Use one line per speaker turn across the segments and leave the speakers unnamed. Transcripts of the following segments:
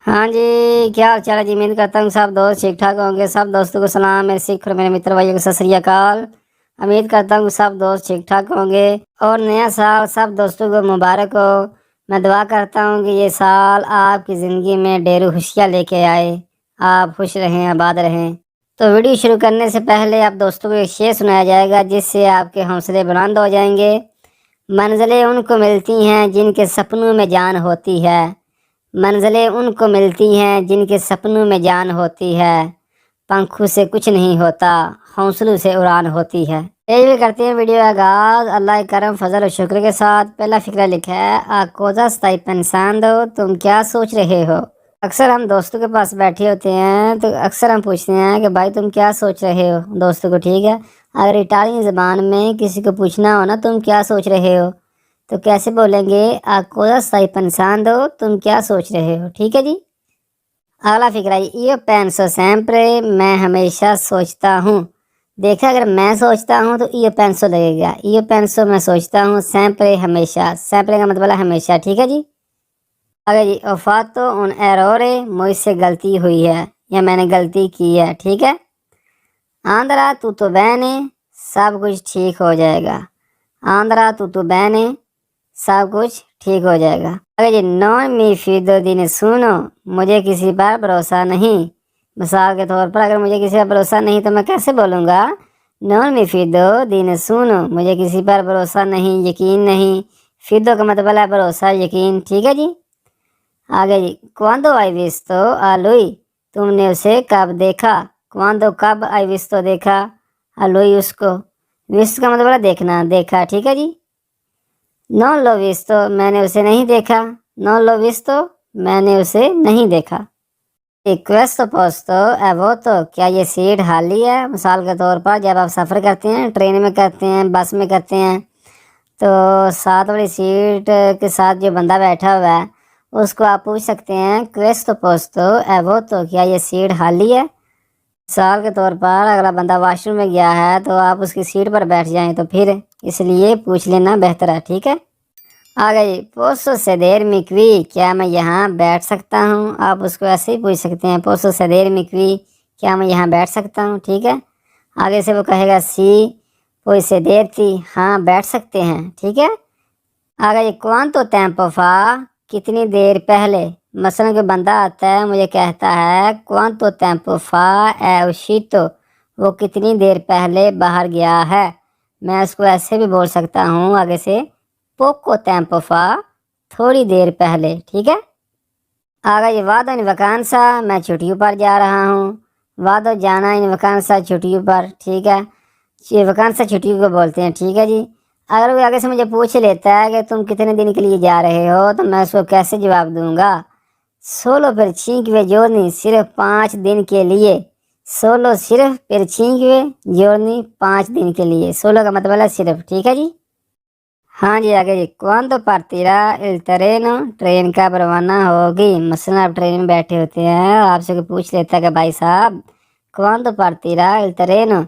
हाँ जी, क्या हाल चाल है जी। उम्मीद करता हूँ सब दोस्त ठीक ठाक होंगे। सब दोस्तों को सलाम, मेरे सिख और मेरे मित्र भाइयों को सत श्री अकाल। उम्मीद करता हूँ सब दोस्त ठीक ठाक होंगे और नया साल सब दोस्तों को मुबारक हो। मैं दुआ करता हूँ कि ये साल आपकी ज़िंदगी में ढेरों खुशियाँ लेके आए, आप खुश रहें, आबाद रहें। तो वीडियो शुरू करने से पहले आप दोस्तों को एक शेर सुनाया जाएगा जिससे आपके हौसले बुलंद हो जाएंगे। मंजिलें उनको मिलती हैं जिनके सपनों में जान होती है। मंजिलें उनको मिलती हैं जिनके सपनों में जान होती है। पंखों से कुछ नहीं होता, हौसलों से उड़ान होती है। यही भी करते हैं वीडियो का आगाज अल्लाह के करम फजल और शुक्र के साथ। पहला फिक्रा लिखा है, आकोजा सताई पंसान दो, तुम क्या सोच रहे हो। अक्सर हम दोस्तों के पास बैठे होते हैं तो अक्सर हम पूछते हैं कि भाई तुम क्या सोच रहे हो दोस्तों को, ठीक है। अगर इटालियन ज़बान में किसी को पूछना हो ना तुम क्या सोच रहे हो तो कैसे बोलेंगे, आकोजा सताई पंसान दो, तुम क्या सोच रहे हो, ठीक है जी। अगला फिक्रा, यो पेंसो सेम्प्रे, मैं हमेशा सोचता हूँ। देखा, अगर मैं सोचता हूँ तो यो पेंसो लगेगा। यो पेंसो मैं सोचता हूँ, सेम्प्रे हमेशा, सेम्प्रे का मतलब है हमेशा, ठीक है जी। आगे जी, ओफातो उन एरोरे, मुझसे गलती हुई है या मैंने गलती की है, ठीक है। आंध्रा तू तो बहने, सब कुछ ठीक हो जाएगा। आंध्रा तू तो बहने, सब कुछ ठीक हो जाएगा। अगर जी, नॉन मी फिदो दिन सुनो, मुझे किसी पर भरोसा नहीं। मिसाल के तौर पर अगर मुझे किसी पर भरोसा नहीं तो मैं कैसे बोलूँगा, नॉन मी फिदो दिन सुनो, मुझे किसी पर भरोसा नहीं, यकीन नहीं। फिदो का मतलब है भरोसा, यकीन, ठीक है जी। आगे जी, क्वांदो आई विस्तो आलुई, तुमने उसे कब देखा। क्वांदो कब, आई विस्तो देखा, आलुई उसको। विस्तो का मतलब है देखना, देखा, ठीक है जी। नॉन लो विस्तो, मैंने उसे नहीं देखा। नॉन लो विस्तो, मैंने उसे नहीं देखा। क्वेस्तो पोस्तो एवोतो, क्या ये सीट खाली है। मिसाल के तौर पर जब आप सफ़र करते हैं, ट्रेन में करते हैं, बस में करते हैं, तो साथ वाली सीट के साथ जो बंदा बैठा हुआ है उसको आप पूछ सकते हैं, क्वेस्तो पोस्तो एवोतो, क्या ये सीट खाली है। मिसाल के तौर पर अगला बंदा वाशरूम में गया है तो आप उसकी सीट पर बैठ जाएं तो फिर इसलिए पूछ लेना बेहतर है, ठीक है। आ गई, पोसो से देर मिकवी, क्या मैं यहाँ बैठ सकता हूँ। आप उसको ऐसे ही पूछ सकते हैं, पोसो से देर मिकवी, क्या मैं यहाँ बैठ सकता हूँ, ठीक है। आगे से वो कहेगा सी पोई से देर थी, हाँ बैठ सकते हैं, ठीक है। आ गई, क्वांतो टेम्पो फा, कितनी देर पहले। मसलन कोई बंदा आता है मुझे कहता है क्वांतो टेम्पो फा ए उशीतो, वो कितनी देर पहले बाहर गया है। मैं उसको ऐसे भी बोल सकता हूँ आगे से, पोको टेम्पो फा, थोड़ी देर पहले, ठीक है। आगे ये वादो इन वकांसा, मैं छुट्टियों पर जा रहा हूँ। वादो जाना, इन वकांसा छुट्टियों पर, ठीक है। ये वकांसा छुट्टियों को बोलते हैं, ठीक है जी। अगर वो आगे से मुझे पूछ लेता है कि तुम कितने दिन के लिए जा रहे हो तो मैं उसको कैसे जवाब दूंगा, सोलो पर छींकवे जोड़नी, सिर्फ 5 दिन के लिए। सोलो सिर्फ, फिर छींकवे जोड़नी 5 दिन के लिए। सोलो का मतलब है सिर्फ, ठीक है जी। हाँ जी, आगे जी, क्वांतो पार्टीरा इल ट्रेनो, ट्रेन कब रवाना होगी। मसलन आप ट्रेन में बैठे होते हैं, आपसे कोई पूछ लेता है कि भाई साहब क्वांतो पार्टीरा इल ट्रेनो,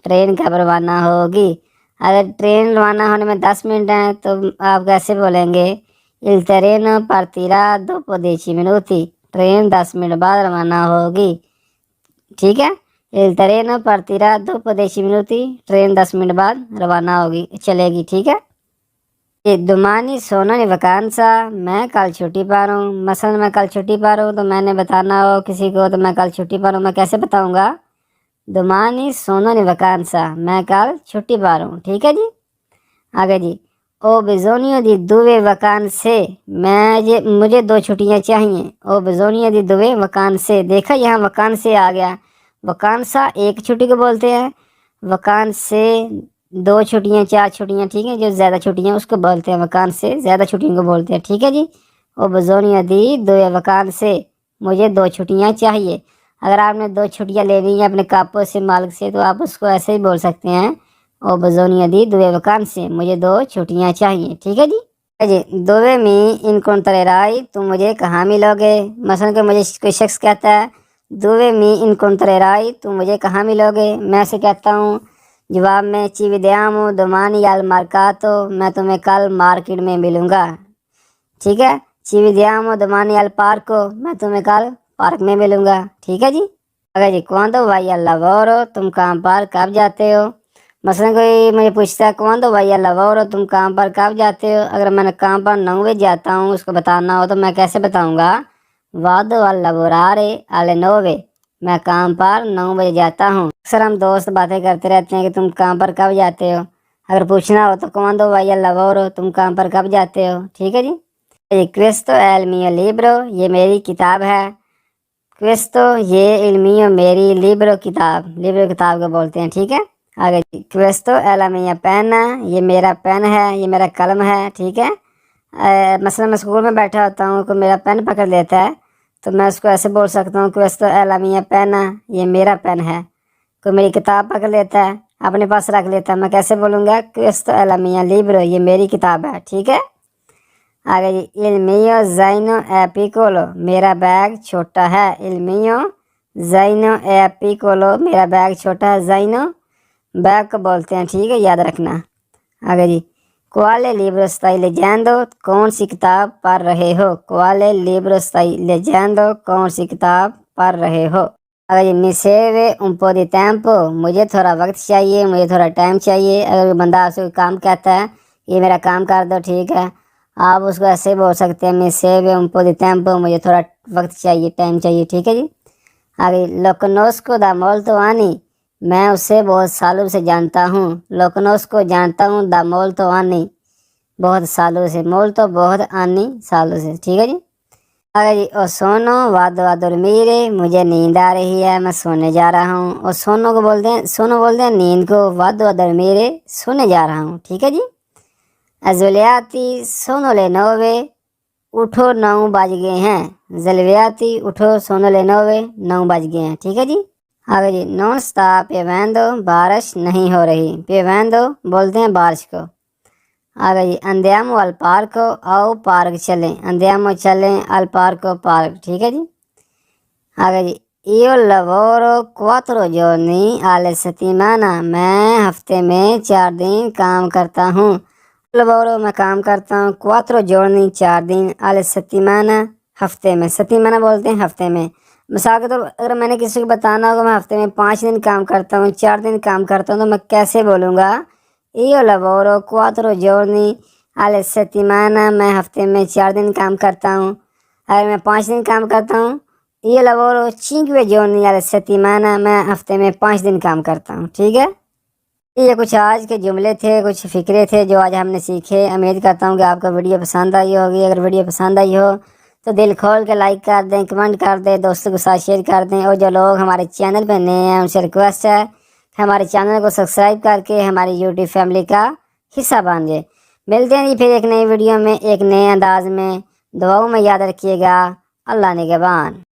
ट्रेन कब रवाना होगी। अगर ट्रेन रवाना होने में 10 मिनट हैं तो आप कैसे बोलेंगे, इल ट्रेनो पार्टीरा दोपो 10 minuti, ट्रेन 10 मिनट बाद रवाना होगी, ठीक है। इल ट्रेनो पार्टीरा दोपो 10 minuti, ट्रेन 10 मिनट बाद रवाना होगी, चलेगी, ठीक है। ये दुमानी सोना ने वकांसा, मैं कल छुट्टी पर हूँ। मसलन मैं कल छुट्टी पर हूँ तो मैंने बताना हो किसी को तो मैं कल छुट्टी पर हूँ, मैं कैसे बताऊँगा, दुमानी सोना ने वकांसा, मैं कल छुट्टी पर हूँ, ठीक है जी। आगे जी, ओ बिजोनियो दी दुवे वकान से, मुझे 2 छुट्टियाँ चाहिए। ओ बिजोनियो दी दुवे वकान से, देखा यहाँ वकान से आ गया। वकांसा एक छुट्टी को बोलते हैं, वकान से 2 छुट्टियाँ, 4 छुट्टियाँ, ठीक है। जो ज़्यादा छुट्टियाँ उसको बोलते हैं वकान से, ज़्यादा छुट्टियों को बोलते हैं, ठीक है जी। ओ बिजोनियो दी दुवे वकान से, मुझे 2 छुट्टियाँ चाहिए। अगर आपने 2 छुट्टियाँ लेनी है अपने कापो से, मालिक से, तो आप उसको ऐसे ही बोल सकते हैं, ओ बजोनिया दी दुए वकान से, मुझे 2 छुट्टियाँ चाहिए, ठीक है जी। जी, दोवे में इनकों तरेराई, तुम मुझे कहाँ मिलोगे। मसलन कि मुझे कोई शख्स कहता है दोवे में इनकों तरेराई, तुम मुझे कहाँ मिलोगे। मैं ऐसे कहता हूँ जवाब में, चिविद्यामो दोमानी याल मार्कातो, मैं तुम्हें कल मार्केट में मिलूँगा, ठीक है। ci vediamo domani al parco, میں تمہیں کل پارک میں ملوں گا، ٹھیک ہے جی۔ اگر جی quando vai al lavoro، تم کام پر کب جاتے ہو؟ مثلا کوئی مجھے پوچھتا ہے quando vai al lavoro، تم کام پر کب جاتے ہو؟ اگر میں نے کام پر 9 بجے جاتا ہوں اس کو بتانا ہو تو میں کیسے بتاؤں گا؟ vado a lavorare alle 9، میں کام پر 9 بجے جاتا ہوں۔ اکثر ہم دوست باتیں کرتے رہتے ہیں کہ تم کام پر کب جاتے ہو، اگر پوچھنا ہو تو quando vai al lavoro، تم کام پر کب جاتے ہو، ٹھیک ہے جی۔ questo è il mio libro، یہ میری کتاب ہے۔ questo یہ il mio میری libro کتاب کو بولتے ہیں، ٹھیک ہے۔ آگے جی questo è la mia penna، یہ میرا پین ہے، یہ میرا قلم ہے، ٹھیک ہے۔ مثلا میں اسکول میں بیٹھا ہوتا ہوں کوئی میرا پین پکڑ لیتا ہے تو میں اس کو ایسے بول سکتا ہوں questo è la mia penna، یہ میرا پین ہے۔ کوئی میری کتاب پکڑ لیتا ہے اپنے پاس رکھ لیتا ہے، میں کیسے بولوں گا؟ questo è la mia libro، یہ میری کتاب ہے، ٹھیک ہے۔ آگے جی il mio zaino è piccolo، میرا بیگ چھوٹا ہے۔ il mio zaino è piccolo، میرا بیگ چھوٹا ہے۔ zaino بیگ کو بولتے ہیں، ٹھیک ہے، یاد رکھنا۔ آگے جی quale libro stai leggendo، کون سی کتاب پڑھ رہے ہو؟ quale libro stai leggendo، کون سی کتاب پڑھ رہے ہو؟ اگر mi serve un po' di tempo، مجھے تھوڑا وقت چاہیے، مجھے تھوڑا ٹائم چاہیے۔ اگر کوئی بندہ آپ سے کوئی کام کہتا ہے یہ میرا کام کر دو، ٹھیک ہے، آپ اس کو ایسے بول سکتے ہیں mi serve un po' di tempo، مجھے تھوڑا وقت چاہیے، ٹائم چاہیے، ٹھیک ہے جی۔ آگے lo conosco da molto anni، میں اسے بہت سالوں سے جانتا ہوں۔ lo conosco جانتا ہوں، da molto anni بہت سالوں سے، molto بہت anni سالوں سے، ٹھیک ہے جی۔ آگے جی o sono vado a dormire، مجھے نیند آ رہی ہے، میں سونے جا رہا ہوں۔ o sono کو بولتے ہیں، sono بولتے ہیں نیند کو، vado a dormire سونے جا رہا ہوں، ٹھیک ہے جی۔ svegliati sono le 9، اٹھو 9 بج گئے ہیں۔ svegliati اٹھو sono le 9، 9 بج گئے ہیں، ٹھیک ہے جی۔ آگے جی non sta piovendo، بارش نہیں ہو رہی۔ piovendo بولتے ہیں بارش کو۔ آگے جی andiamo al parco، آؤ پارک چلیں۔ andiamo چلیں، al parco پارک، ٹھیک ہے جی۔ آگے جی io lavoro 4 giorni alla settimana، میں ہفتے میں 4 دن کام کرتا ہوں۔ lavoro میں کام کرتا ہوں، 4 giorni 4 دن، alla settimana ہفتے میں۔ settimana بولتے ہیں ہفتے میں۔ مثال کے طور پر اگر میں نے کسی کو بتانا ہوگا میں ہفتے میں 5 دن کام کرتا ہوں، 4 دن کام کرتا ہوں، تو میں کیسے بولوں گا؟ io lavoro 4 giorni alla settimana، میں ہفتے میں 4 دن کام کرتا ہوں۔ اگر میں 5 دن کام کرتا ہوں io lavoro 5 giorni alla settimana، میں ہفتے میں 5 دن کام کرتا ہوں، ٹھیک ہے۔ یہ کچھ آج کے جملے تھے، کچھ فقرے تھے جو آج ہم نے سیکھے۔ امید کرتا ہوں کہ آپ کو ویڈیو پسند آئی ہوگی۔ اگر ویڈیو پسند آئی ہو تو دل کھول کے لائک کر دیں، کمنٹ کر دیں، دوستوں کے ساتھ شیئر کر دیں، اور جو لوگ ہمارے چینل پہ نئے ہیں ان سے ریکویسٹ ہے کہ ہمارے چینل کو سبسکرائب کر کے ہماری یوٹیوب فیملی کا حصہ بن جائے۔ ملتے ہیں جی پھر ایک نئی ویڈیو میں، ایک نئے انداز میں۔ دعاؤں میں یاد رکھیے گا۔ اللہ نگہبان۔